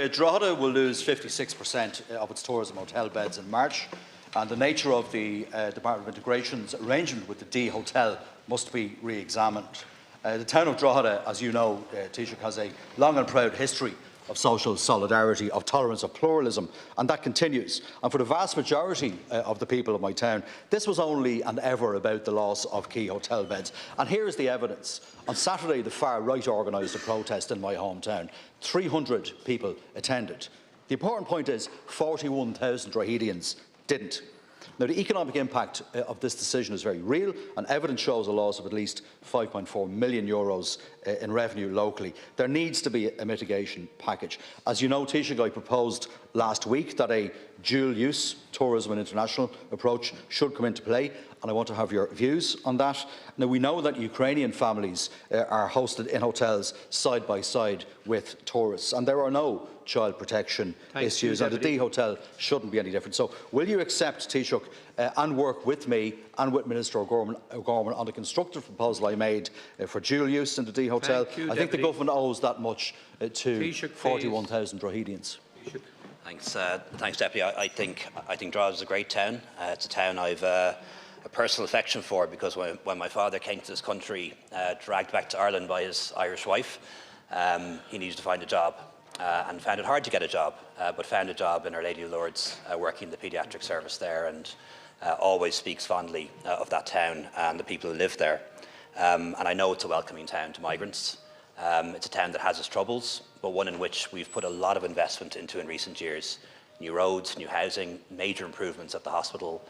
Drogheda will lose 56% of its tourism hotel beds in March, and the nature of the Department of Integration's arrangement with the D Hotel must be re-examined. The town of Drogheda, as you know, Taoiseach, has a long and proud history of social solidarity, of tolerance, of pluralism, and that continues. And for the vast majority of the people of my town, this was only and ever about the loss of key hotel beds. And here is the evidence. On Saturday, the far right organised a protest in my hometown. 300 people attended. The important point is 41,000 Droghedians didn't. Now, the economic impact of this decision is very real, and evidence shows a loss of at least €5.4 million in revenue locally. There needs to be a mitigation package. As you know, Taoiseach, I proposed last week that a dual-use tourism and international approach should come into play, and I want to have your views on that. Now, we know that Ukrainian families are hosted in hotels side by side with tourists, and there are no child protection issues, and the D Hotel shouldn't be any different. So will you accept, Taoiseach, and work with me and with Minister O'Gorman on the constructive proposal I made for dual use in the D Hotel? I think the government owes that much to 41,000 Droghedians. Thanks, Deputy. I think Drogheda is a great town. It's a town I've a personal affection for, because when my father came to this country, dragged back to Ireland by his Irish wife, he needed to find a job. And found it hard to get a job, but found a job in Our Lady of Lourdes, working in the paediatric service there, and always speaks fondly of that town and the people who live there. And I know it's a welcoming town to migrants. It's a town that has its troubles, but one in which we've put a lot of investment into in recent years. New roads, new housing, major improvements at the hospital,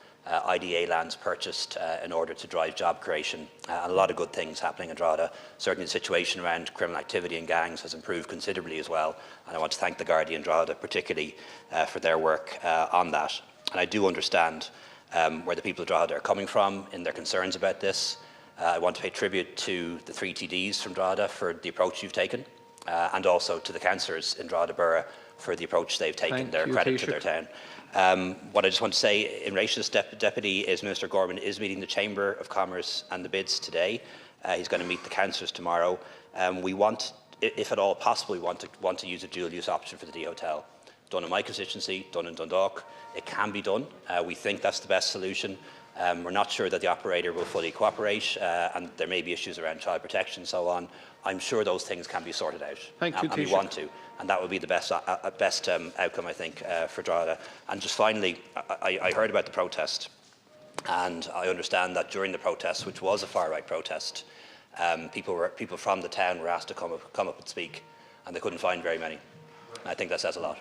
IDA lands purchased in order to drive job creation, and a lot of good things happening in Drogheda. Certainly the situation around criminal activity and gangs has improved considerably as well, and I want to thank the Gardaí in Drogheda particularly for their work on that. And I do understand where the people of Drogheda are coming from in their concerns about this. I want to pay tribute to the 3 TDs from Drogheda for the approach you've taken, and also to the councillors in Drogheda Borough for the approach they've taken. Their credit to their town. What I just want to say in relation to this deputy is Minister Gorman is meeting the Chamber of Commerce and the bids today. He's going to meet the councillors tomorrow. We want, if at all possible, we want to use a dual-use option for the D Hotel. Done in my constituency, done in Dundalk. It can be done. We think that's the best solution. We're not sure that the operator will fully cooperate, and there may be issues around child protection and so on. I'm sure those things can be sorted out, and we want to, and that would be the best outcome, I think, for Drogheda. And just finally, I heard about the protest, and I understand that during the protest, which was a far-right protest, people from the town were asked to come up and speak, and they couldn't find very many. I think that says a lot.